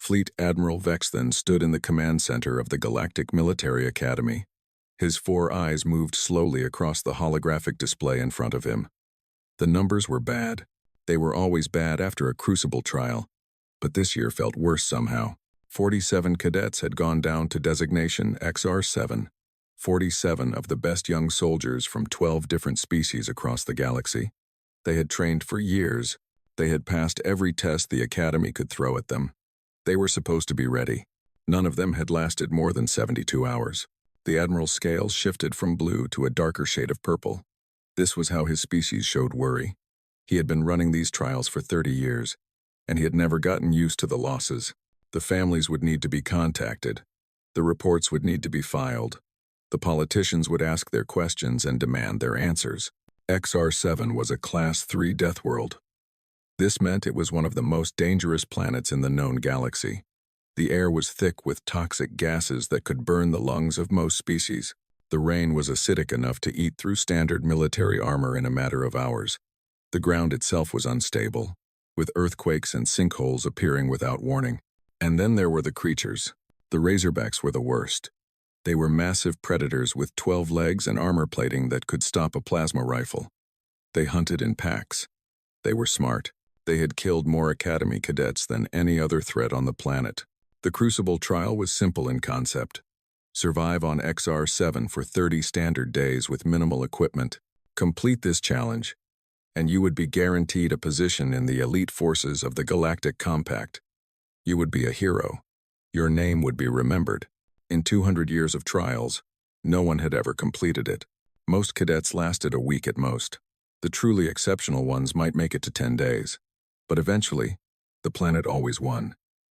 Fleet Admiral Vexthan stood in the command center of the Galactic Military Academy. His 4 eyes moved slowly across the holographic display in front of him. The numbers were bad. They were always bad after a crucible trial, but this year felt worse somehow. 47 cadets had gone down to designation XR7. 47 of the best young soldiers from 12 different species across the galaxy. They had trained for years. They had passed every test the Academy could throw at them. They were supposed to be ready. None of them had lasted more than 72 hours. The Admiral's scales shifted from blue to a darker shade of purple. This was how his species showed worry. He had been running these trials for 30 years, and he had never gotten used to the losses. The families would need to be contacted. The reports would need to be filed. The politicians would ask their questions and demand their answers. XR7 was a Class 3 Deathworld. This meant it was one of the most dangerous planets in the known galaxy. The air was thick with toxic gases that could burn the lungs of most species. The rain was acidic enough to eat through standard military armor in a matter of hours. The ground itself was unstable, with earthquakes and sinkholes appearing without warning. And then there were the creatures. The Razorbacks were the worst. They were massive predators with 12 legs and armor plating that could stop a plasma rifle. They hunted in packs. They were smart. They had killed more Academy cadets than any other threat on the planet. The Crucible trial was simple in concept. Survive on XR7 for 30 standard days with minimal equipment. Complete this challenge, and you would be guaranteed a position in the elite forces of the Galactic Compact. You would be a hero. Your name would be remembered. In 200 years of trials, no one had ever completed it. Most cadets lasted a week at most. The truly exceptional ones might make it to 10 days. But eventually, the planet always won.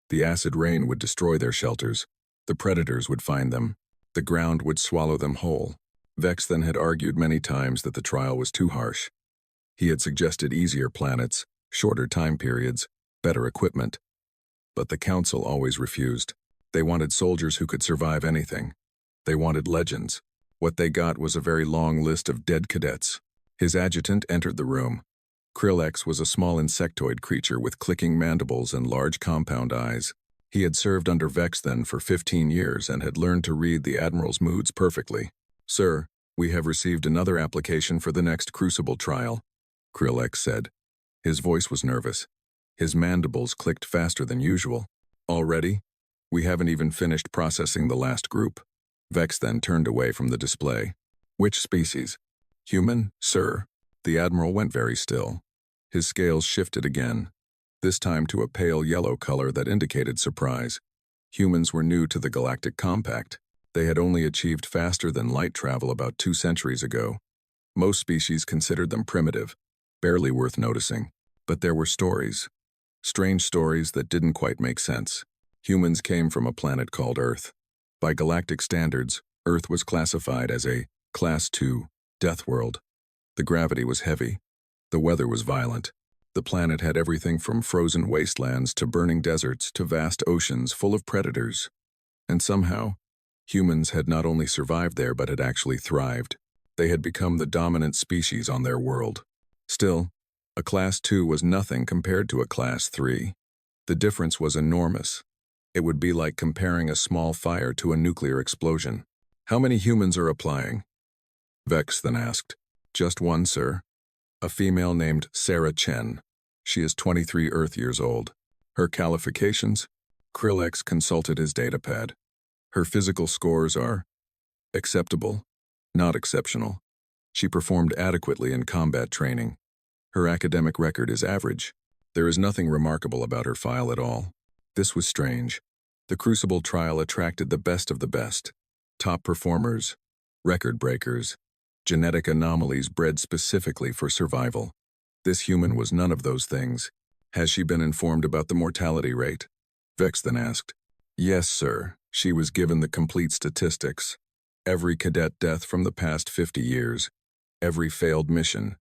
The acid rain would destroy their shelters. The predators would find them. The ground would swallow them whole. Vexthan had argued many times that the trial was too harsh. He had suggested easier planets, shorter time periods, better equipment. But the Council always refused. They wanted soldiers who could survive anything. They wanted legends. What they got was a very long list of dead cadets. His adjutant entered the room. Krillex was a small insectoid creature with clicking mandibles and large compound eyes. He had served under Vexthan for 15 years and had learned to read the Admiral's moods perfectly. "Sir, we have received another application for the next Crucible trial," Krillex said. His voice was nervous. His mandibles clicked faster than usual. "Already? We haven't even finished processing the last group." Vexthan turned away from the display. "Which species?" "Human, sir." The Admiral went very still. His scales shifted again, this time to a pale yellow color that indicated surprise. Humans were new to the Galactic Compact. They had only achieved faster than light travel about 2 centuries ago. Most species considered them primitive, barely worth noticing. But there were stories. Strange stories that didn't quite make sense. Humans came from a planet called Earth. By galactic standards, Earth was classified as a Class 2 Deathworld. The gravity was heavy. The weather was violent. The planet had everything from frozen wastelands to burning deserts to vast oceans full of predators. And somehow, humans had not only survived there but had actually thrived. They had become the dominant species on their world. Still, a Class 2 was nothing compared to a Class 3. The difference was enormous. It would be like comparing a small fire to a nuclear explosion. "How many humans are applying?" Vexthan asked. "Just one, sir. A female named Sarah Chen. She is 23 Earth years old. Her qualifications?" Krillex consulted his datapad. "Her physical scores are acceptable, not exceptional. She performed adequately in combat training. Her academic record is average. There is nothing remarkable about her file at all." This was strange. The Crucible trial attracted the best of the best. Top performers, record breakers, genetic anomalies bred specifically for survival. This human was none of those things. "Has she been informed about the mortality rate?" Vexthan asked. "Yes, sir. She was given the complete statistics. Every cadet death from the past 50 years. Every failed mission.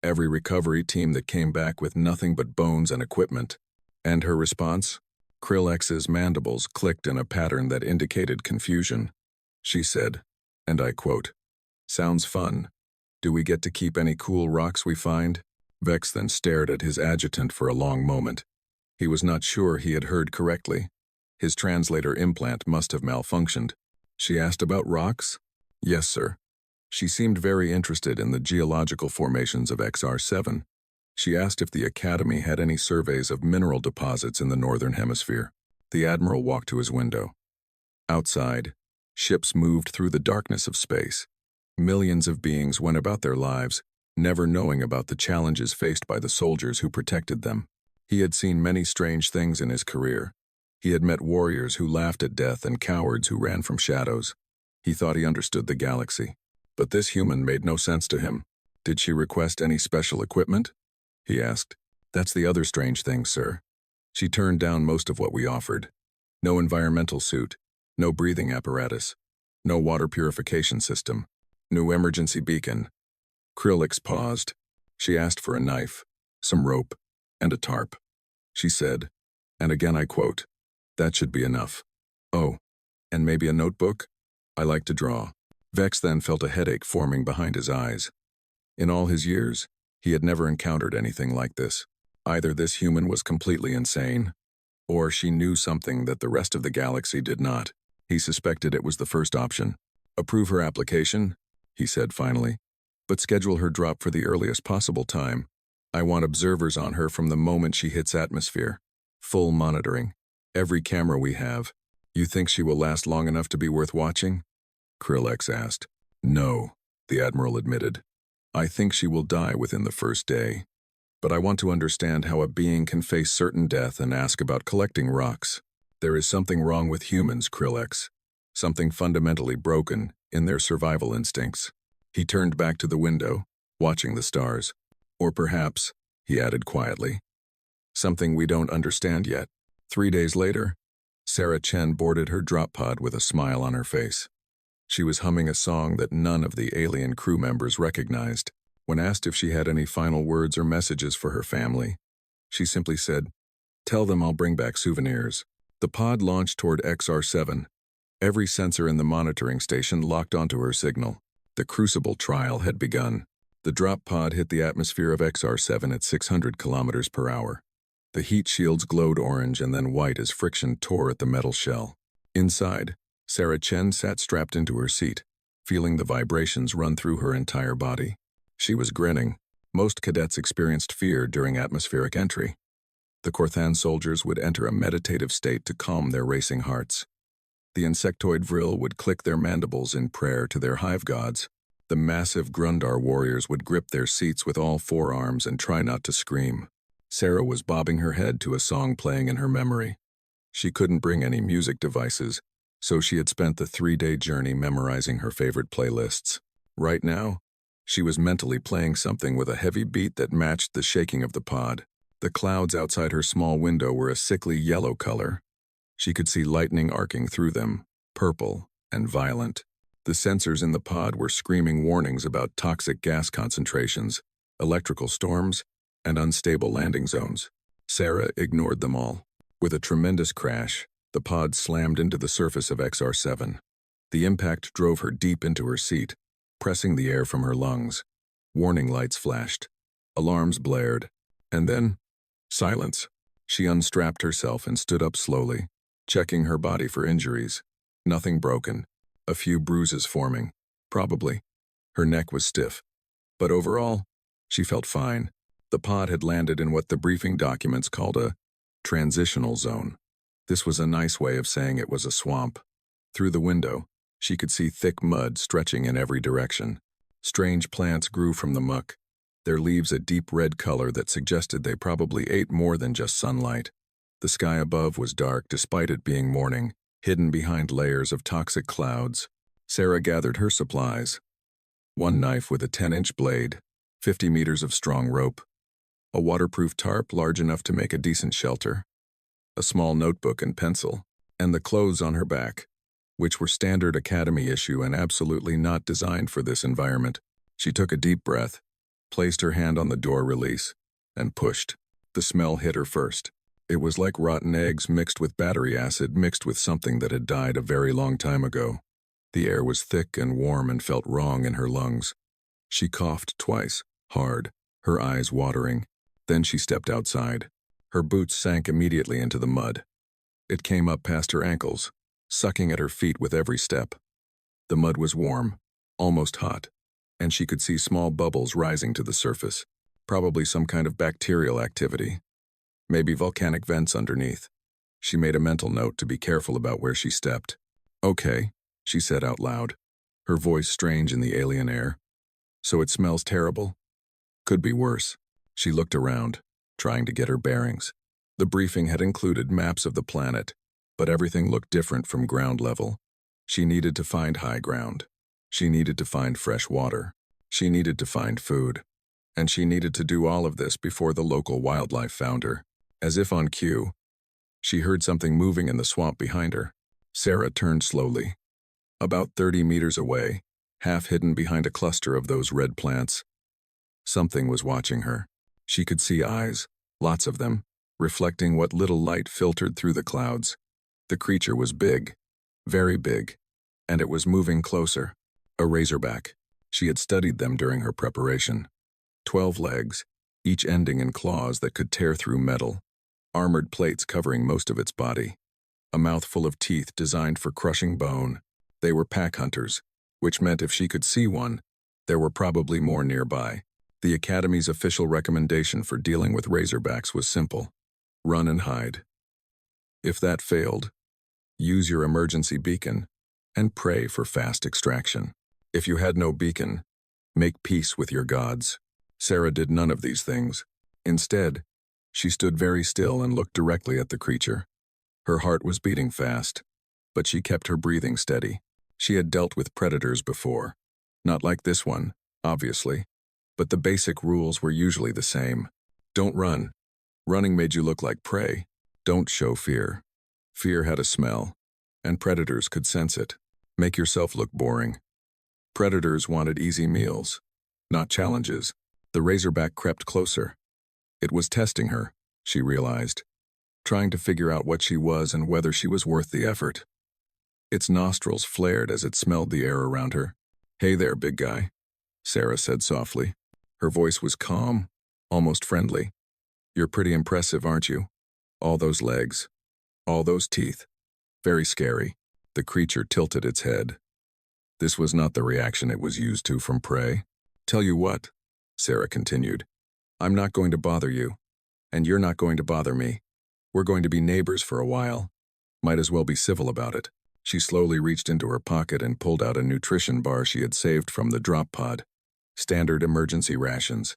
Every recovery team that came back with nothing but bones and equipment." "And her response?" Krillex's mandibles clicked in a pattern that indicated confusion. She said, and I quote, "Sounds fun. Do we get to keep any cool rocks we find?" Vexthan stared at his adjutant for a long moment. He was not sure he had heard correctly. His translator implant must have malfunctioned. She asked about rocks? Yes, sir. She seemed very interested in the geological formations of XR7. She asked if the Academy had any surveys of mineral deposits in the northern hemisphere. The Admiral walked to his window. Outside, ships moved through the darkness of space. Millions of beings went about their lives, never knowing about the challenges faced by the soldiers who protected them. He had seen many strange things in his career. He had met warriors who laughed at death and cowards who ran from shadows. He thought he understood the galaxy. But this human made no sense to him. Did she request any special equipment? He asked. That's the other strange thing, sir. She turned down most of what we offered. No environmental suit, no breathing apparatus, no water purification system, no emergency beacon. Krillix paused. She asked for a knife, some rope, and a tarp. She said, and again I quote, "That should be enough. Oh, and maybe a notebook? I like to draw." Vex then felt a headache forming behind his eyes. In all his years, he had never encountered anything like this. Either this human was completely insane, or she knew something that the rest of the galaxy did not. He suspected it was the first option. "Approve her application," he said finally, "but schedule her drop for the earliest possible time. I want observers on her from the moment she hits atmosphere. Full monitoring. Every camera we have. You think she will last long enough to be worth watching?" Krillix asked. "No," the Admiral admitted. "I think she will die within the first day. But I want to understand how a being can face certain death and ask about collecting rocks. There is something wrong with humans, Krillix. Something fundamentally broken in their survival instincts." He turned back to the window, watching the stars. "Or perhaps," he added quietly, "something we don't understand yet." 3 days later, Sarah Chen boarded her drop pod with a smile on her face. She was humming a song that none of the alien crew members recognized. When asked if she had any final words or messages for her family, she simply said, "Tell them I'll bring back souvenirs." The pod launched toward XR7. Every sensor in the monitoring station locked onto her signal. The Crucible trial had begun. The drop pod hit the atmosphere of XR7 at 600 kilometers per hour. The heat shields glowed orange and then white as friction tore at the metal shell. Inside, Sarah Chen sat strapped into her seat, feeling the vibrations run through her entire body. She was grinning. Most cadets experienced fear during atmospheric entry. The Corthan soldiers would enter a meditative state to calm their racing hearts. The insectoid vril would click their mandibles in prayer to their hive gods. The massive Grundar warriors would grip their seats with all forearms and try not to scream. Sarah was bobbing her head to a song playing in her memory. She couldn't bring any music devices, so she had spent the 3-day journey memorizing her favorite playlists. Right now, she was mentally playing something with a heavy beat that matched the shaking of the pod. The clouds outside her small window were a sickly yellow color. She could see lightning arcing through them, purple and violent. The sensors in the pod were screaming warnings about toxic gas concentrations, electrical storms, and unstable landing zones. Sarah ignored them all. With a tremendous crash, the pod slammed into the surface of XR7. The impact drove her deep into her seat, pressing the air from her lungs. Warning lights flashed. Alarms blared. And then, silence. She unstrapped herself and stood up slowly, checking her body for injuries. Nothing broken. A few bruises forming. Probably. Her neck was stiff. But overall, she felt fine. The pod had landed in what the briefing documents called a transitional zone. This was a nice way of saying it was a swamp. Through the window, she could see thick mud stretching in every direction. Strange plants grew from the muck, their leaves a deep red color that suggested they probably ate more than just sunlight. The sky above was dark despite it being morning, hidden behind layers of toxic clouds. Sarah gathered her supplies. One knife with a 10-inch blade, 50 meters of strong rope, a waterproof tarp large enough to make a decent shelter, a small notebook and pencil, and the clothes on her back, which were standard academy issue and absolutely not designed for this environment. She took a deep breath, placed her hand on the door release, and pushed. The smell hit her first. It was like rotten eggs mixed with battery acid mixed with something that had died a very long time ago. The air was thick and warm and felt wrong in her lungs. She coughed twice, hard, her eyes watering. Then she stepped outside. Her boots sank immediately into the mud. It came up past her ankles, sucking at her feet with every step. The mud was warm, almost hot, and she could see small bubbles rising to the surface, probably some kind of bacterial activity. Maybe volcanic vents underneath. She made a mental note to be careful about where she stepped. "Okay," she said out loud, her voice strange in the alien air. "So it smells terrible? Could be worse." She looked around, trying to get her bearings. The briefing had included maps of the planet, but everything looked different from ground level. She needed to find high ground. She needed to find fresh water. She needed to find food. And she needed to do all of this before the local wildlife found her. As if on cue, she heard something moving in the swamp behind her. Sarah turned slowly. About 30 meters away, half hidden behind a cluster of those red plants, something was watching her. She could see eyes, lots of them, reflecting what little light filtered through the clouds. The creature was big, very big, and it was moving closer. A razorback. She had studied them during her preparation. 12 legs, each ending in claws that could tear through metal. Armored plates covering most of its body. A mouthful of teeth designed for crushing bone. They were pack hunters, which meant if she could see one, there were probably more nearby. The Academy's official recommendation for dealing with razorbacks was simple: run and hide. If that failed, use your emergency beacon and pray for fast extraction. If you had no beacon, make peace with your gods. Sarah did none of these things. Instead, she stood very still and looked directly at the creature. Her heart was beating fast, but she kept her breathing steady. She had dealt with predators before. Not like this one, obviously, but the basic rules were usually the same. Don't run. Running made you look like prey. Don't show fear. Fear had a smell, and predators could sense it. Make yourself look boring. Predators wanted easy meals, not challenges. The razorback crept closer. It was testing her, she realized, trying to figure out what she was and whether she was worth the effort. Its nostrils flared as it smelled the air around her. "Hey there, big guy," Sarah said softly. Her voice was calm, almost friendly. "You're pretty impressive, aren't you? All those legs, all those teeth. Very scary." The creature tilted its head. This was not the reaction it was used to from prey. "Tell you what," Sarah continued, "I'm not going to bother you, and you're not going to bother me. We're going to be neighbors for a while. Might as well be civil about it." She slowly reached into her pocket and pulled out a nutrition bar she had saved from the drop pod. Standard emergency rations.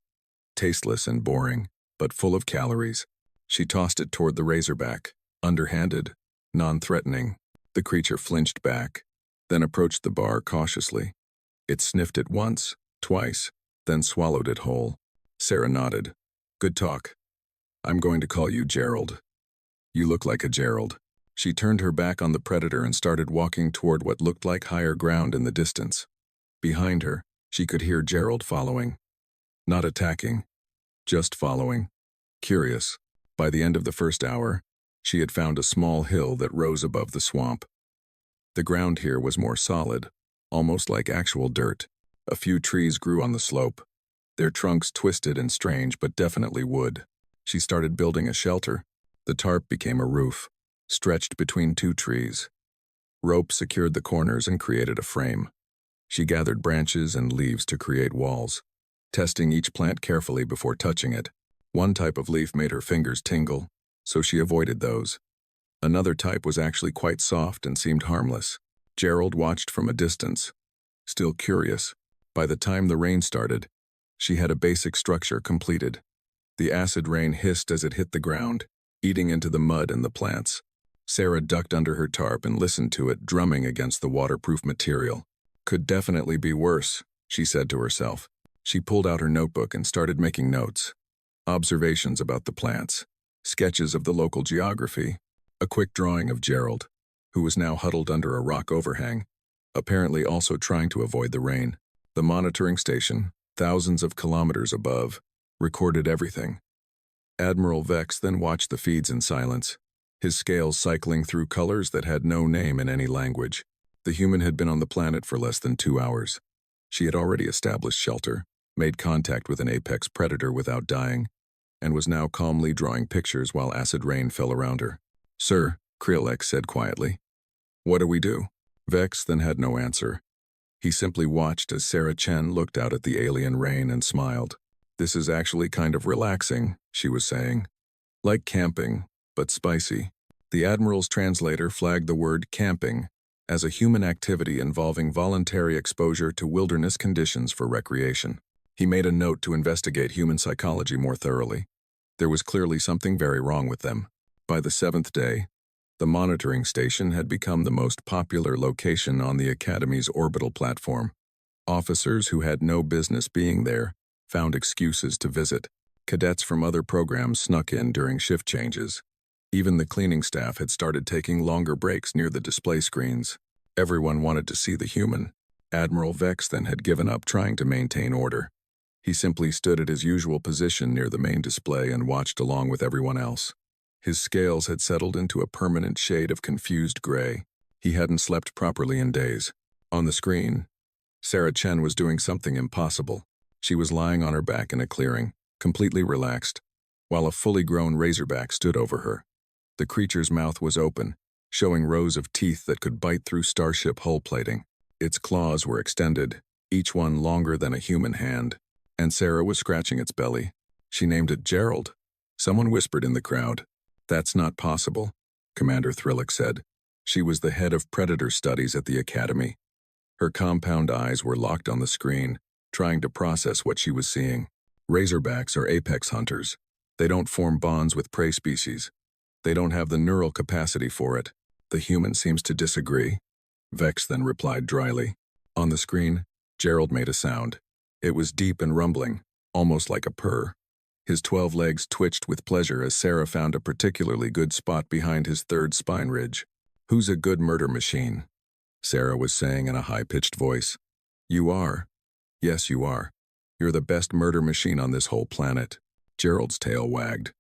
Tasteless and boring, but full of calories. She tossed it toward the razorback, underhanded, non-threatening. The creature flinched back, then approached the bar cautiously. It sniffed it once, twice, then swallowed it whole. Sarah nodded. "Good talk. I'm going to call you Gerald. You look like a Gerald." She turned her back on the predator and started walking toward what looked like higher ground in the distance. Behind her, she could hear Gerald following. Not attacking, just following. Curious. By the end of the first hour, she had found a small hill that rose above the swamp. The ground here was more solid, almost like actual dirt. A few trees grew on the slope, their trunks twisted and strange but definitely wood. She started building a shelter. The tarp became a roof, stretched between two trees. Rope secured the corners and created a frame. She gathered branches and leaves to create walls, testing each plant carefully before touching it. One type of leaf made her fingers tingle, so she avoided those. Another type was actually quite soft and seemed harmless. Gerald watched from a distance, still curious. By the time the rain started, she had a basic structure completed. The acid rain hissed as it hit the ground, eating into the mud and the plants. Sarah ducked under her tarp and listened to it drumming against the waterproof material. Could definitely be worse, she said to herself. She pulled out her notebook and started making notes. Observations about the plants, sketches of the local geography, a quick drawing of Gerald, who was now huddled under a rock overhang, apparently also trying to avoid the rain. The monitoring station, thousands of kilometers above, recorded everything. Admiral Vex then watched the feeds in silence, his scales cycling through colors that had no name in any language. The human had been on the planet for less than 2 hours. She had already established shelter, made contact with an apex predator without dying, and was now calmly drawing pictures while acid rain fell around her. "Sir," Krillek said quietly. What do we do? Vex then had no answer. He simply watched as Sarah Chen looked out at the alien rain and smiled. This is actually kind of relaxing, she was saying. Like camping, but spicy. The Admiral's translator flagged the word camping as a human activity involving voluntary exposure to wilderness conditions for recreation. He made a note to investigate human psychology more thoroughly. There was clearly something very wrong with them. By the 7th day, the monitoring station had become the most popular location on the Academy's orbital platform. Officers who had no business being there found excuses to visit. Cadets from other programs snuck in during shift changes. Even the cleaning staff had started taking longer breaks near the display screens. Everyone wanted to see the human. Admiral Vex then had given up trying to maintain order. He simply stood at his usual position near the main display and watched along with everyone else. His scales had settled into a permanent shade of confused gray. He hadn't slept properly in days. On the screen, Sarah Chen was doing something impossible. She was lying on her back in a clearing, completely relaxed, while a fully grown razorback stood over her. The creature's mouth was open, showing rows of teeth that could bite through starship hull plating. Its claws were extended, each one longer than a human hand, and Sarah was scratching its belly. She named it Gerald. Someone whispered in the crowd. That's not possible, Commander Thrillick said. She was the head of predator studies at the Academy. Her compound eyes were locked on the screen, trying to process what she was seeing. Razorbacks are apex hunters. They don't form bonds with prey species. They don't have the neural capacity for it. The human seems to disagree. Vex then replied dryly. On the screen, Gerald made a sound. It was deep and rumbling, almost like a purr. His 12 legs twitched with pleasure as Sarah found a particularly good spot behind his third spine ridge. Who's a good murder machine? Sarah was saying in a high-pitched voice. You are. Yes, you are. You're the best murder machine on this whole planet. Gerald's tail wagged.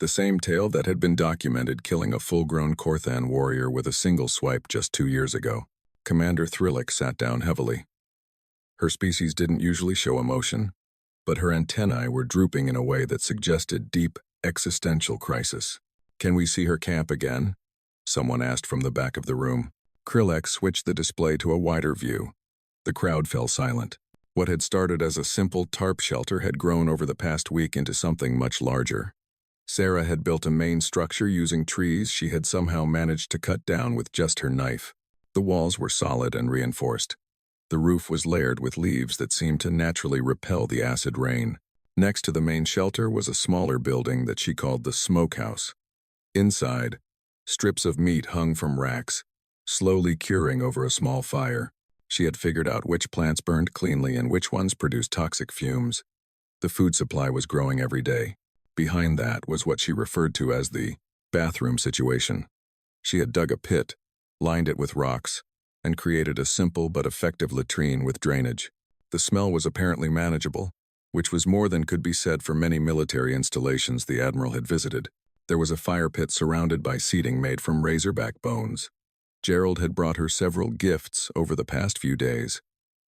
The same tail that had been documented killing a full-grown Korthan warrior with a single swipe just 2 years ago. Commander Thrillick sat down heavily. Her species didn't usually show emotion, but her antennae were drooping in a way that suggested deep, existential crisis. Can we see her camp again? Someone asked from the back of the room. Krillek switched the display to a wider view. The crowd fell silent. What had started as a simple tarp shelter had grown over the past week into something much larger. Sarah had built a main structure using trees she had somehow managed to cut down with just her knife. The walls were solid and reinforced. The roof was layered with leaves that seemed to naturally repel the acid rain. Next to the main shelter was a smaller building that she called the smokehouse. Inside, strips of meat hung from racks, slowly curing over a small fire. She had figured out which plants burned cleanly and which ones produced toxic fumes. The food supply was growing every day. Behind that was what she referred to as the bathroom situation. She had dug a pit, lined it with rocks, and created a simple but effective latrine with drainage. The smell was apparently manageable, which was more than could be said for many military installations the Admiral had visited. There was a fire pit surrounded by seating made from razorback bones. Gerald had brought her several gifts over the past few days,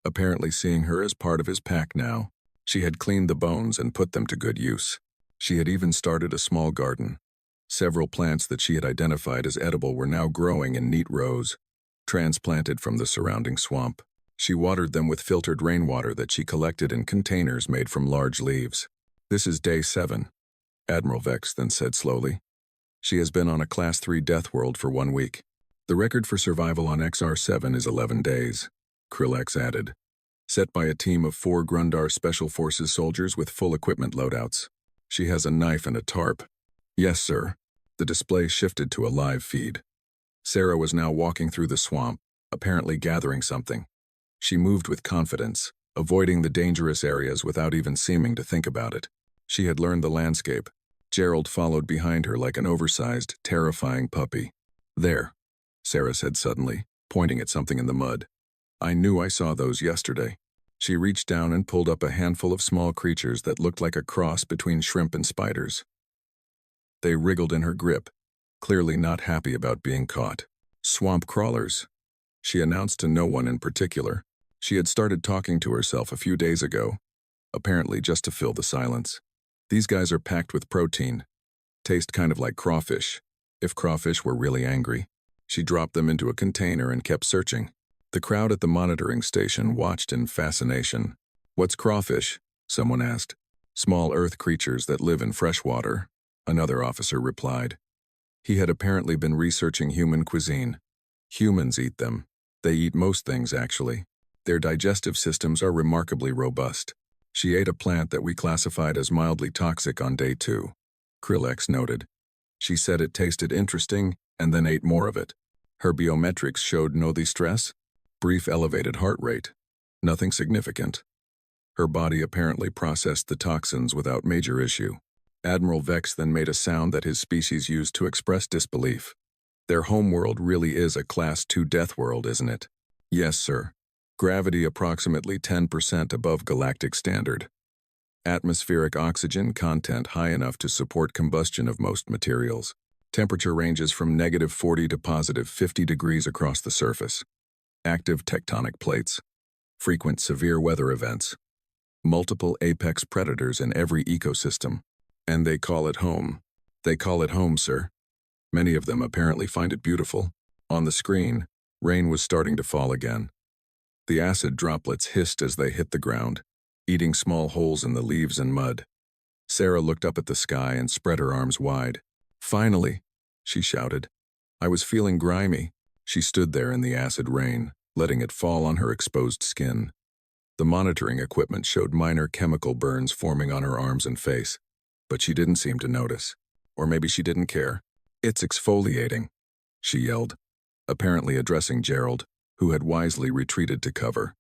apparently seeing her as part of his pack now. She had cleaned the bones and put them to good use. She had even started a small garden. Several plants that she had identified as edible were now growing in neat rows, transplanted from the surrounding swamp. She watered them with filtered rainwater that she collected in containers made from large leaves. This is day 7, Admiral Vex then said slowly. She has been on a Class 3 Deathworld for 1 week. The record for survival on XR7 is 11 days, Krillex added, set by a team of 4 Grundar Special Forces soldiers with full equipment loadouts. She has a knife and a tarp. Yes, sir. The display shifted to a live feed. Sarah was now walking through the swamp, apparently gathering something. She moved with confidence, avoiding the dangerous areas without even seeming to think about it. She had learned the landscape. Gerald followed behind her like an oversized, terrifying puppy. There, Sarah said suddenly, pointing at something in the mud. I knew I saw those yesterday. She reached down and pulled up a handful of small creatures that looked like a cross between shrimp and spiders. They wriggled in her grip, clearly not happy about being caught. Swamp crawlers, she announced to no one in particular. She had started talking to herself a few days ago, apparently just to fill the silence. These guys are packed with protein. Taste kind of like crawfish. If crawfish were really angry, she dropped them into a container and kept searching. The crowd at the monitoring station watched in fascination. "What's crawfish?" someone asked. "Small earth creatures that live in fresh water," another officer replied. He had apparently been researching human cuisine. Humans eat them. They eat most things, actually. Their digestive systems are remarkably robust. She ate a plant that we classified as mildly toxic on day 2. Krillex noted. She said it tasted interesting and then ate more of it. Her biometrics showed no distress, brief elevated heart rate. Nothing significant. Her body apparently processed the toxins without major issue. Admiral Vex then made a sound that his species used to express disbelief. "Their homeworld really is a Class 2 Deathworld, isn't it?" "Yes, sir. Gravity approximately 10% above galactic standard. Atmospheric oxygen content high enough to support combustion of most materials. Temperature ranges from -40 to +50 degrees across the surface. Active tectonic plates. Frequent severe weather events. Multiple apex predators in every ecosystem. And they call it home." "They call it home, sir. Many of them apparently find it beautiful." On the screen, rain was starting to fall again. The acid droplets hissed as they hit the ground, eating small holes in the leaves and mud. Sarah looked up at the sky and spread her arms wide. "Finally," she shouted. "I was feeling grimy." She stood there in the acid rain, letting it fall on her exposed skin. The monitoring equipment showed minor chemical burns forming on her arms and face, but she didn't seem to notice. Or maybe she didn't care. "It's exfoliating," she yelled, apparently addressing Gerald, who had wisely retreated to cover.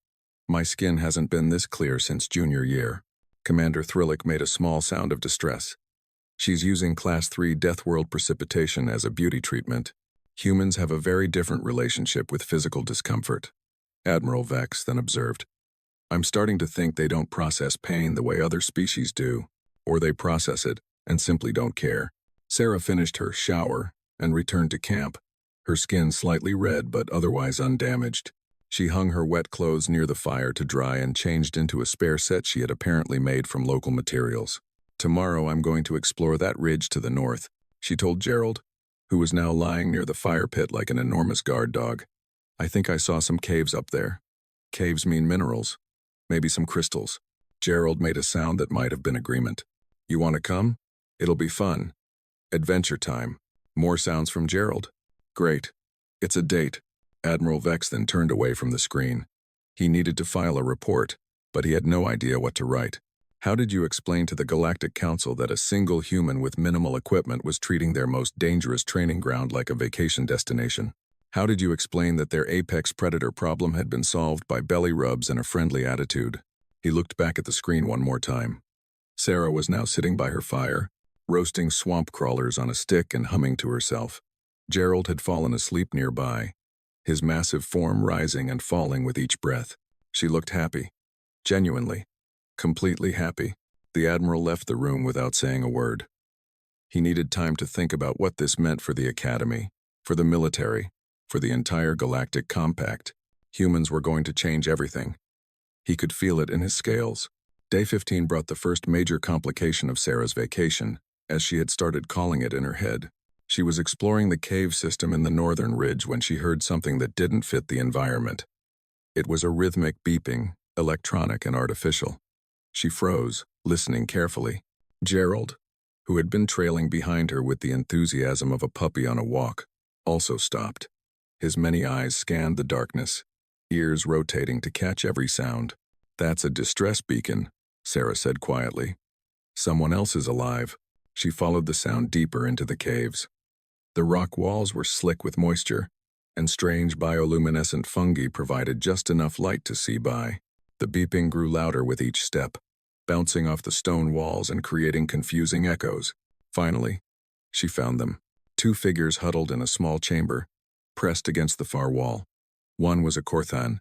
"My skin hasn't been this clear since junior year." Commander Thrillick made a small sound of distress. "She's using Class 3 Deathworld precipitation as a beauty treatment. Humans have a very different relationship with physical discomfort." Admiral Vex then observed. "I'm starting to think they don't process pain the way other species do, or they process it and simply don't care." Sarah finished her shower and returned to camp, her skin slightly red but otherwise undamaged. She hung her wet clothes near the fire to dry and changed into a spare set she had apparently made from local materials. "Tomorrow I'm going to explore that ridge to the north," she told Gerald, who was now lying near the fire pit like an enormous guard dog. "I think I saw some caves up there. Caves mean minerals. Maybe some crystals." Gerald made a sound that might have been agreement. "You want to come? It'll be fun. Adventure time." More sounds from Gerald. "Great. It's a date." Admiral Vex then turned away from the screen. He needed to file a report, but he had no idea what to write. How did you explain to the Galactic Council that a single human with minimal equipment was treating their most dangerous training ground like a vacation destination? How did you explain that their apex predator problem had been solved by belly rubs and a friendly attitude? He looked back at the screen one more time. Sarah was now sitting by her fire, roasting swamp crawlers on a stick and humming to herself. Gerald had fallen asleep nearby, his massive form rising and falling with each breath. She looked happy. Genuinely. Completely happy. The Admiral left the room without saying a word. He needed time to think about what this meant for the Academy, for the military, for the entire Galactic Compact. Humans were going to change everything. He could feel it in his scales. Day 15 brought the first major complication of Sarah's vacation, as she had started calling it in her head. She was exploring the cave system in the northern ridge when she heard something that didn't fit the environment. It was a rhythmic beeping, electronic and artificial. She froze, listening carefully. Gerald, who had been trailing behind her with the enthusiasm of a puppy on a walk, also stopped. His many eyes scanned the darkness, ears rotating to catch every sound. "That's a distress beacon," Sarah said quietly. "Someone else is alive." She followed the sound deeper into the caves. The rock walls were slick with moisture, and strange bioluminescent fungi provided just enough light to see by. The beeping grew louder with each step, bouncing off the stone walls and creating confusing echoes. Finally, she found them. 2 figures huddled in a small chamber, pressed against the far wall. One was a Korthan,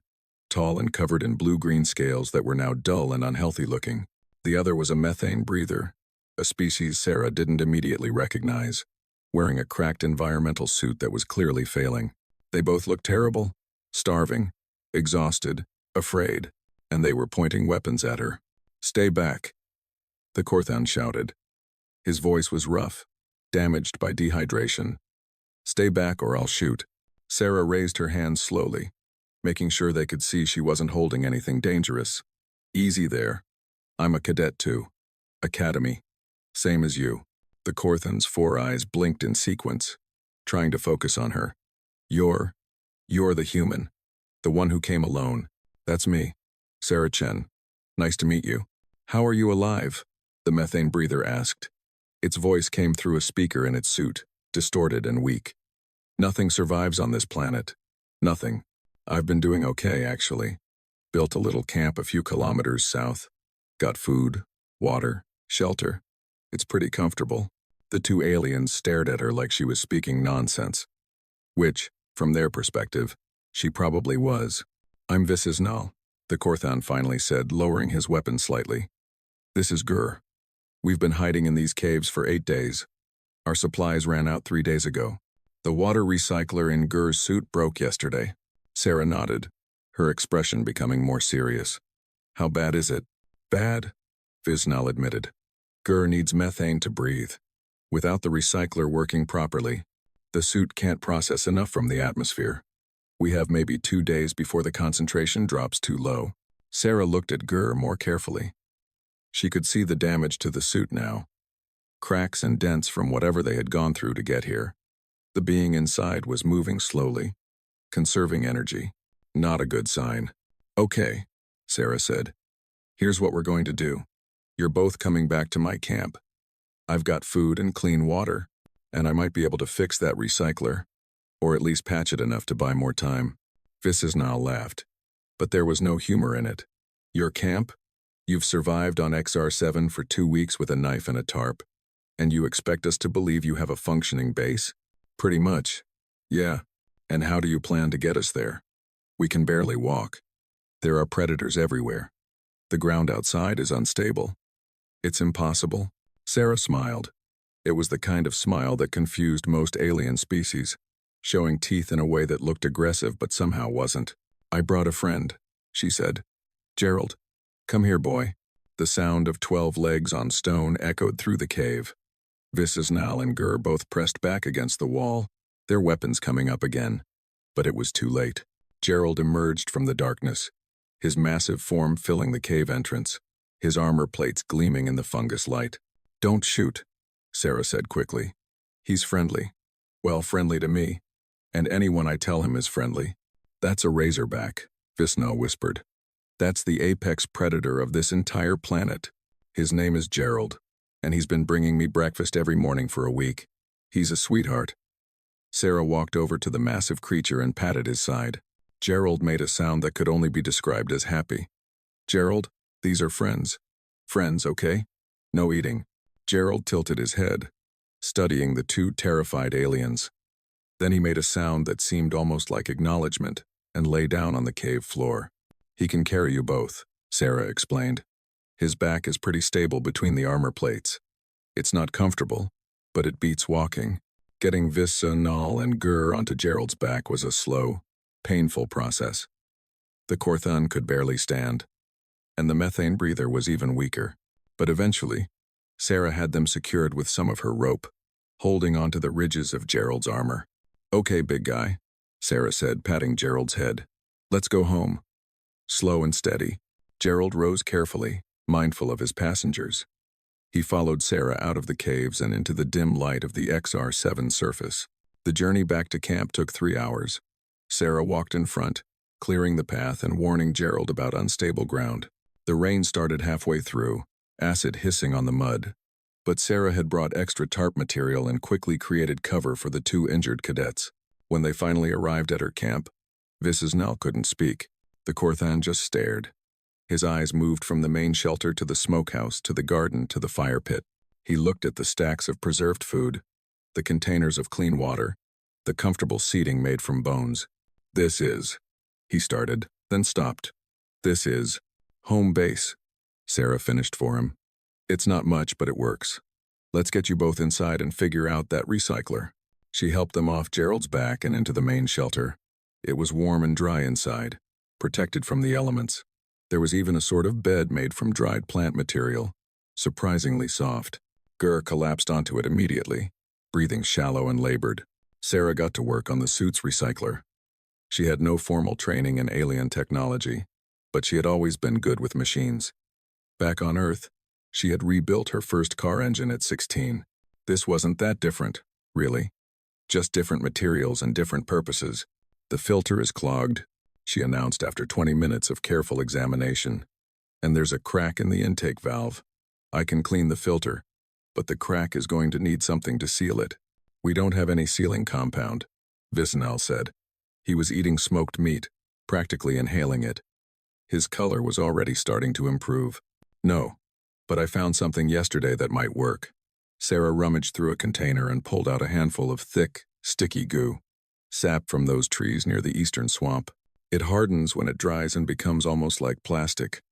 tall and covered in blue-green scales that were now dull and unhealthy looking. The other was a methane breather, a species Sarah didn't immediately recognize, wearing a cracked environmental suit that was clearly failing. They both looked terrible, starving, exhausted, afraid, and they were pointing weapons at her. "Stay back," the Korthan shouted. His voice was rough, damaged by dehydration, Stay back or I'll shoot. Sarah raised her hands slowly, making sure they could see she wasn't holding anything dangerous. Easy there. I'm a cadet too. Academy. Same as you. The Corthan's 4 eyes blinked in sequence, trying to focus on her. You're the human. The one who came alone. That's me. Sarah Chen. Nice to meet you. How are you alive? The methane breather asked. Its voice came through a speaker in its suit, distorted and weak. Nothing survives on this planet. Nothing. I've been doing okay, actually. Built a little camp a few kilometers south. Got food, water, shelter. It's pretty comfortable. The 2 aliens stared at her like she was speaking nonsense. Which, from their perspective, she probably was. I'm Visisnal, the Corthan finally said, lowering his weapon slightly. This is Gur. We've been hiding in these caves for 8 days. Our supplies ran out 3 days ago. The water recycler in Gur's suit broke yesterday. Sarah nodded, her expression becoming more serious. How bad is it? Bad? Visnal admitted. Gur needs methane to breathe. Without the recycler working properly, the suit can't process enough from the atmosphere. We have maybe 2 days before the concentration drops too low. Sarah looked at Gur more carefully. She could see the damage to the suit now. Cracks and dents from whatever they had gone through to get here. The being inside was moving slowly, conserving energy. Not a good sign. Okay, Sarah said. Here's what we're going to do. You're both coming back to my camp. I've got food and clean water, and I might be able to fix that recycler, or at least patch it enough to buy more time. Visisnal laughed, but there was no humor in it. Your camp? You've survived on XR7 for 2 weeks with a knife and a tarp, and you expect us to believe you have a functioning base? Pretty much. Yeah. And how do you plan to get us there? We can barely walk. There are predators everywhere. The ground outside is unstable. It's impossible. Sarah smiled. It was the kind of smile that confused most alien species, showing teeth in a way that looked aggressive but somehow wasn't. I brought a friend, she said. Gerald. Come here, boy. The sound of 12 legs on stone echoed through the cave. Visisnal and Gur both pressed back against the wall, their weapons coming up again. But it was too late. Gerald emerged from the darkness, his massive form filling the cave entrance, his armor plates gleaming in the fungus light. Don't shoot, Sarah said quickly. He's friendly. Well, friendly to me. And anyone I tell him is friendly. That's a razorback, Visnal whispered. That's the apex predator of this entire planet. His name is Gerald, and he's been bringing me breakfast every morning for a week. He's a sweetheart. Sarah walked over to the massive creature and patted his side. Gerald made a sound that could only be described as happy. Gerald, these are friends. Friends, okay? No eating. Gerald tilted his head, studying the 2 terrified aliens. Then he made a sound that seemed almost like acknowledgement and lay down on the cave floor. He can carry you both, Sarah explained. His back is pretty stable between the armor plates. It's not comfortable, but it beats walking. Getting Visisnal and Gur onto Gerald's back was a slow, painful process. The Corthan could barely stand, and the methane breather was even weaker. But eventually, Sarah had them secured with some of her rope, holding onto the ridges of Gerald's armor. Okay, big guy, Sarah said, patting Gerald's head. Let's go home. Slow and steady, Gerald rose carefully, mindful of his passengers. He followed Sarah out of the caves and into the dim light of the XR7 surface. The journey back to camp took 3 hours. Sarah walked in front, clearing the path and warning Gerald about unstable ground. The rain started halfway through, acid hissing on the mud. But Sarah had brought extra tarp material and quickly created cover for the 2 injured cadets. When they finally arrived at her camp, Visisnal couldn't speak. The Corthan just stared. His eyes moved from the main shelter to the smokehouse, to the garden, to the fire pit. He looked at the stacks of preserved food, the containers of clean water, the comfortable seating made from bones. This is, he started, then stopped. This is home base, Sarah finished for him. It's not much, but it works. Let's get you both inside and figure out that recycler. She helped them off Gerald's back and into the main shelter. It was warm and dry inside, protected from the elements. There was even a sort of bed made from dried plant material, surprisingly soft. Gur collapsed onto it immediately, breathing shallow and labored. Sarah got to work on the suit's recycler. She had no formal training in alien technology, but she had always been good with machines. Back on Earth, she had rebuilt her first car engine at 16. This wasn't that different, really. Just different materials and different purposes. The filter is clogged, she announced after 20 minutes of careful examination. And there's a crack in the intake valve. I can clean the filter, but the crack is going to need something to seal it. We don't have any sealing compound, Visnal said. He was eating smoked meat, practically inhaling it. His color was already starting to improve. No, but I found something yesterday that might work. Sarah rummaged through a container and pulled out a handful of thick, sticky goo. Sap from those trees near the eastern swamp. It hardens when it dries and becomes almost like plastic.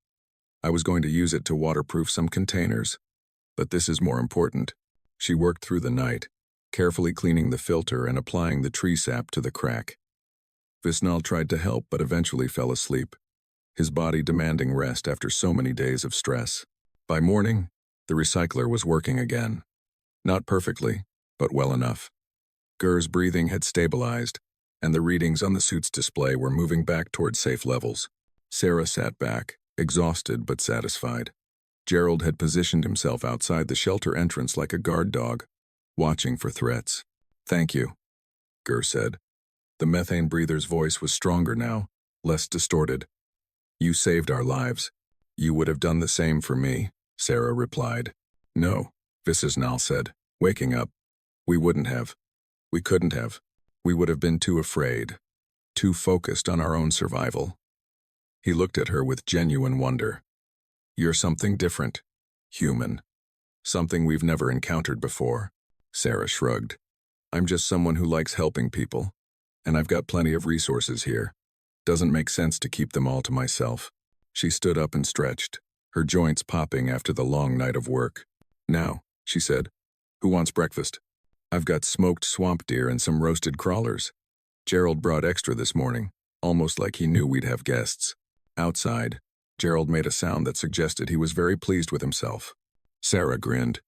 I was going to use it to waterproof some containers, but this is more important. She worked through the night, carefully cleaning the filter and applying the tree sap to the crack. Visnal tried to help but eventually fell asleep, his body demanding rest after so many days of stress. By morning, the recycler was working again. Not perfectly, but well enough. Gur's breathing had stabilized, and the readings on the suit's display were moving back toward safe levels. Sarah sat back, exhausted but satisfied. Gerald had positioned himself outside the shelter entrance like a guard dog, watching for threats. "Thank you," Gur said. The methane breather's voice was stronger now, less distorted. "You saved our lives. You would have done the same for me," Sarah replied. "No," Visnal said, waking up. "We wouldn't have. We couldn't have. We would have been too afraid, too focused on our own survival." He looked at her with genuine wonder. "You're something different. Human. Something we've never encountered before." Sarah shrugged. "I'm just someone who likes helping people, and I've got plenty of resources here. Doesn't make sense to keep them all to myself." She stood up and stretched, her joints popping after the long night of work. "Now," she said, "who wants breakfast? I've got smoked swamp deer and some roasted crawlers. Gerald brought extra this morning, almost like he knew we'd have guests." Outside, Gerald made a sound that suggested he was very pleased with himself. Sarah grinned.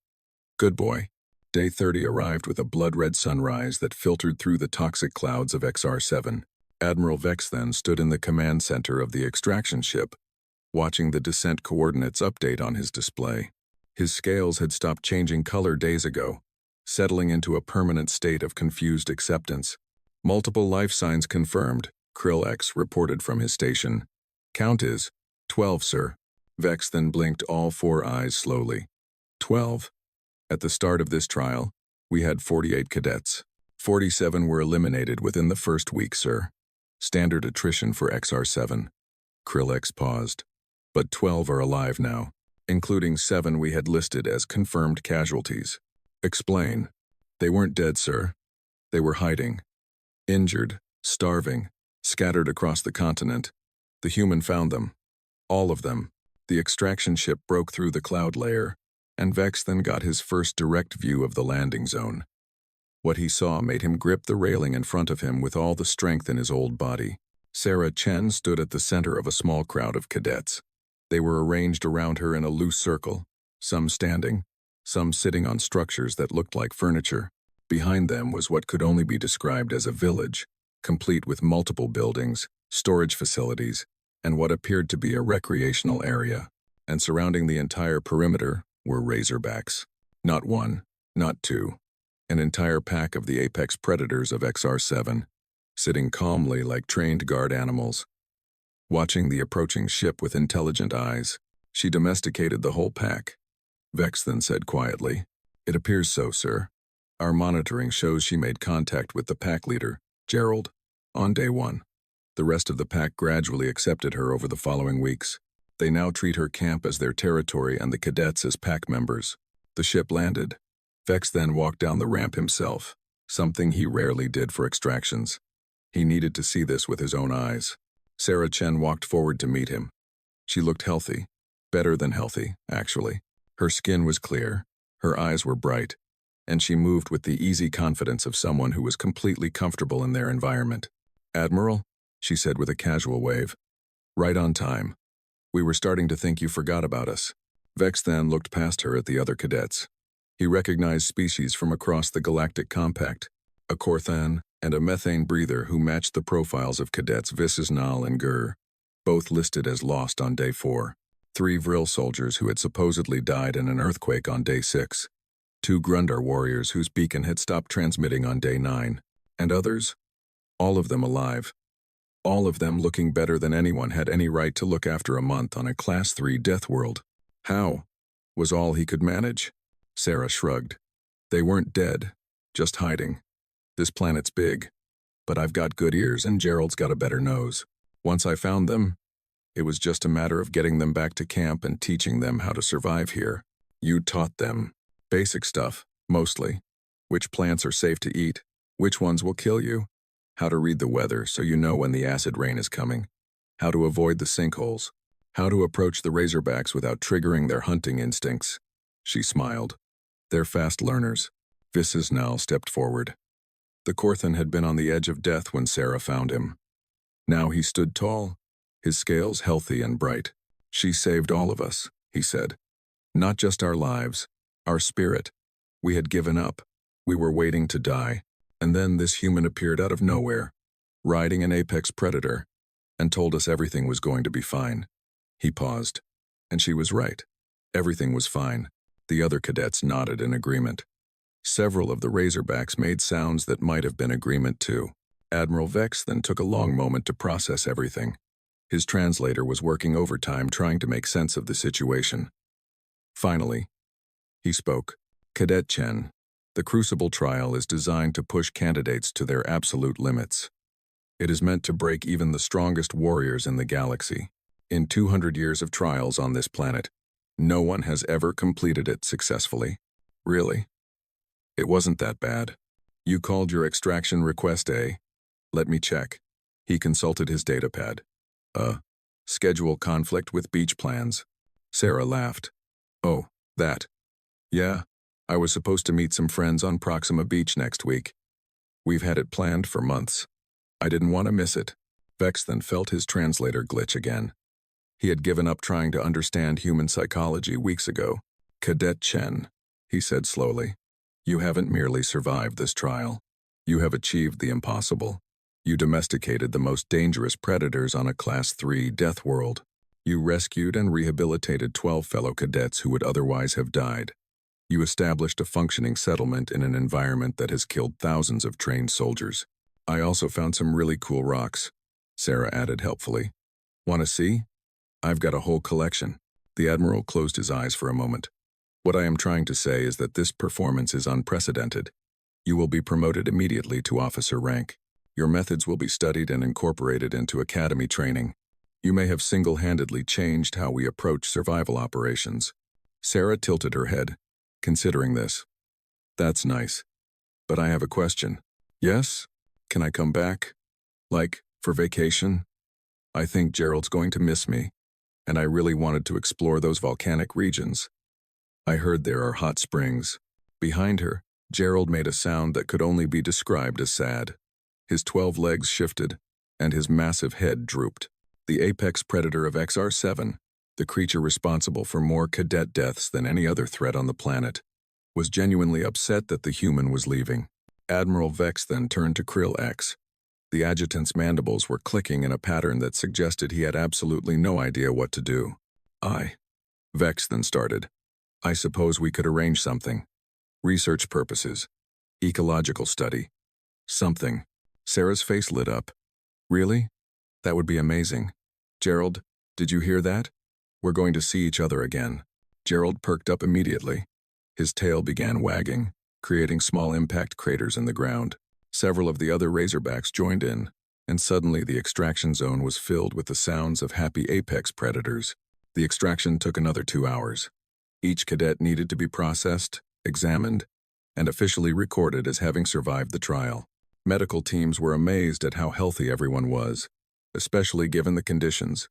"Good boy." Day 30 arrived with a blood-red sunrise that filtered through the toxic clouds of XR7. Admiral Vex then stood in the command center of the extraction ship, watching the descent coordinates update on his display. His scales had stopped changing color days ago, settling into a permanent state of confused acceptance. "Multiple life signs confirmed," Krill X reported from his station. "Count is 12, sir." Vex then blinked all 4 eyes slowly. 12. At the start of this trial, we had 48 cadets. 47 were eliminated within the first week, sir. Standard attrition for XR7. Krill X paused. But 12 are alive now, including 7 we had listed as confirmed casualties. "Explain." "They weren't dead, sir. They were hiding. Injured, starving, scattered across the continent. The human found them. All of them." The extraction ship broke through the cloud layer, and Vex then got his first direct view of the landing zone. What he saw made him grip the railing in front of him with all the strength in his old body. Sarah Chen stood at the center of a small crowd of cadets. They were arranged around her in a loose circle, some standing, some sitting on structures that looked like furniture. Behind them was what could only be described as a village, complete with multiple buildings, storage facilities, and what appeared to be a recreational area. And surrounding the entire perimeter were razorbacks. Not one, not two. An entire pack of the apex predators of XR7, sitting calmly like trained guard animals. Watching the approaching ship with intelligent eyes, she domesticated the whole pack. Vex then said quietly, "It appears so, sir. Our monitoring shows she made contact with the pack leader, Gerald, on day 1. The rest of the pack gradually accepted her over the following weeks. They now treat her camp as their territory and the cadets as pack members." The ship landed. Vex then walked down the ramp himself, something he rarely did for extractions. He needed to see this with his own eyes. Sarah Chen walked forward to meet him. She looked healthy. Better than healthy, actually. Her skin was clear, her eyes were bright, and she moved with the easy confidence of someone who was completely comfortable in their environment. "Admiral," she said with a casual wave. "Right on time. We were starting to think you forgot about us." Vex then looked past her at the other cadets. He recognized species from across the galactic compact. a Corthan, and a methane breather who matched the profiles of cadets Visisnal and Gur, both listed as lost on day 4. 3 Vril soldiers who had supposedly died in an earthquake on day 6. 2 Grundar warriors whose beacon had stopped transmitting on day 9. And others? All of them alive. All of them looking better than anyone had any right to look after a month on a Class 3 Deathworld. How? Was all he could manage? Sarah shrugged. They weren't dead, just hiding. This planet's big, but I've got good ears and Gerald's got a better nose. Once I found them, it was just a matter of getting them back to camp and teaching them how to survive here. You taught them. Basic stuff, mostly. Which plants are safe to eat, which ones will kill you, how to read the weather so you know when the acid rain is coming, how to avoid the sinkholes, how to approach the razorbacks without triggering their hunting instincts. She smiled. They're fast learners. Visisnal stepped forward. The Corthan had been on the edge of death when Sarah found him. Now he stood tall, his scales healthy and bright. She saved all of us, he said. Not just our lives, our spirit. We had given up. We were waiting to die. And then this human appeared out of nowhere, riding an apex predator, and told us everything was going to be fine. He paused. And she was right. Everything was fine. The other cadets nodded in agreement. Several of the razorbacks made sounds that might have been agreement too. Admiral Vex then took a long moment to process everything. His translator was working overtime trying to make sense of the situation. Finally, he spoke. Cadet Chen, the Crucible trial is designed to push candidates to their absolute limits. It is meant to break even the strongest warriors in the galaxy. In 200 years of trials on this planet, no one has ever completed it successfully. Really? It wasn't that bad. You called your extraction request a... Let me check. He consulted his datapad. Schedule conflict with beach plans. Sarah laughed. Oh, that. Yeah, I was supposed to meet some friends on Proxima Beach next week. We've had it planned for months. I didn't want to miss it. Vex then felt his translator glitch again. He had given up trying to understand human psychology weeks ago. Cadet Chen, he said slowly. You haven't merely survived this trial. You have achieved the impossible. You domesticated the most dangerous predators on a Class 3 Deathworld. You rescued and rehabilitated 12 fellow cadets who would otherwise have died. You established a functioning settlement in an environment that has killed thousands of trained soldiers. I also found some really cool rocks, Sarah added helpfully. Want to see? I've got a whole collection. The Admiral closed his eyes for a moment. What I am trying to say is that this performance is unprecedented. You will be promoted immediately to officer rank. Your methods will be studied and incorporated into academy training. You may have single-handedly changed how we approach survival operations. Sarah tilted her head, considering this. That's nice. But I have a question. Yes? Can I come back? Like, for vacation? I think Gerald's going to miss me, and I really wanted to explore those volcanic regions. I heard there are hot springs. Behind her, Gerald made a sound that could only be described as sad. His 12 legs shifted, and his massive head drooped. The apex predator of XR7, the creature responsible for more cadet deaths than any other threat on the planet, was genuinely upset that the human was leaving. Admiral Vex then turned to Krill X. The adjutant's mandibles were clicking in a pattern that suggested he had absolutely no idea what to do. Vex then started. I suppose we could arrange something. Research purposes. Ecological study. Something. Sarah's face lit up. Really? That would be amazing. Gerald, did you hear that? We're going to see each other again. Gerald perked up immediately. His tail began wagging, creating small impact craters in the ground. Several of the other razorbacks joined in, and suddenly the extraction zone was filled with the sounds of happy apex predators. The extraction took another 2 hours. Each cadet needed to be processed, examined, and officially recorded as having survived the trial. Medical teams were amazed at how healthy everyone was, especially given the conditions.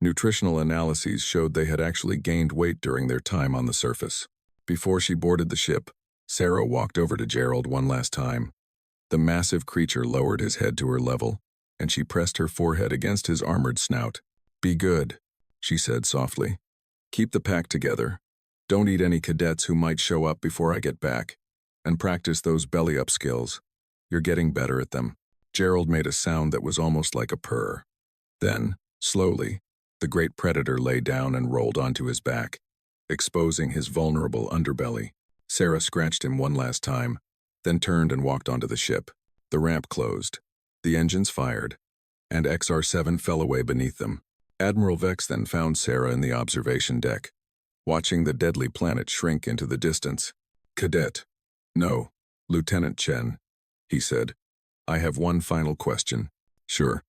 Nutritional analyses showed they had actually gained weight during their time on the surface. Before she boarded the ship, Sarah walked over to Gerald one last time. The massive creature lowered his head to her level, and she pressed her forehead against his armored snout. Be good, she said softly. Keep the pack together. Don't eat any cadets who might show up before I get back, and practice those belly-up skills. You're getting better at them. Gerald made a sound that was almost like a purr. Then, slowly, the great predator lay down and rolled onto his back, exposing his vulnerable underbelly. Sarah scratched him one last time, then turned and walked onto the ship. The ramp closed. The engines fired, and XR-7 fell away beneath them. Admiral Vex then found Sarah in the observation deck, watching the deadly planet shrink into the distance. "Cadet." "No, Lieutenant Chen," he said. "I have one final question." "Sure.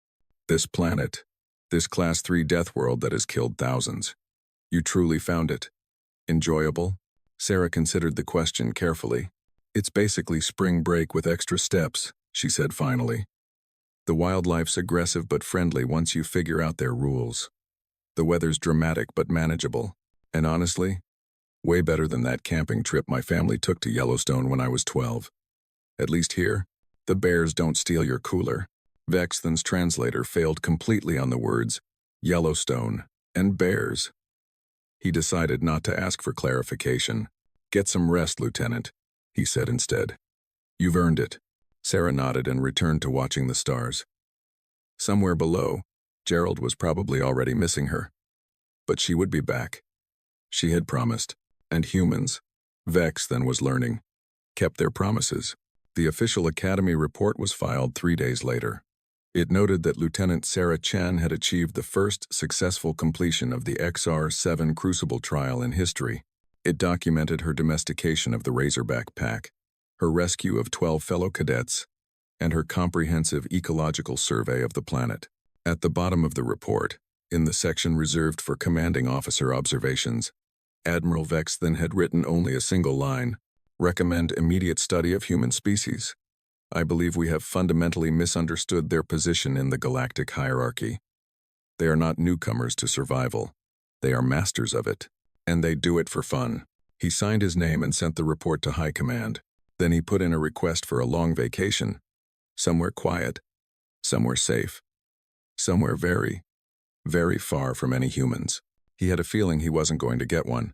This planet, this Class 3 Deathworld that has killed thousands. You truly found it enjoyable?" Sarah considered the question carefully. "It's basically spring break with extra steps," she said finally. "The wildlife's aggressive but friendly once you figure out their rules. The weather's dramatic but manageable. And honestly, way better than that camping trip my family took to Yellowstone when I was 12. At least here, the bears don't steal your cooler." Vexthen's translator failed completely on the words Yellowstone and bears. He decided not to ask for clarification. "Get some rest, Lieutenant," he said instead. "You've earned it." Sarah nodded and returned to watching the stars. Somewhere below, Gerald was probably already missing her. But she would be back. She had promised, and humans, Vexthen was learning, kept their promises. The official Academy report was filed 3 days later. It noted that Lieutenant Sarah Chen had achieved the first successful completion of the XR-7 Crucible trial in history. It documented her domestication of the Razorback pack, her rescue of 12 fellow cadets, and her comprehensive ecological survey of the planet. At the bottom of the report, in the section reserved for commanding officer observations, Admiral Vexthen had written only a single line: "Recommend immediate study of human species. I believe we have fundamentally misunderstood their position in the galactic hierarchy. They are not newcomers to survival. They are masters of it, and they do it for fun." He signed his name and sent the report to High Command. Then he put in a request for a long vacation. Somewhere quiet, somewhere safe, somewhere very, very far from any humans. He had a feeling he wasn't going to get one.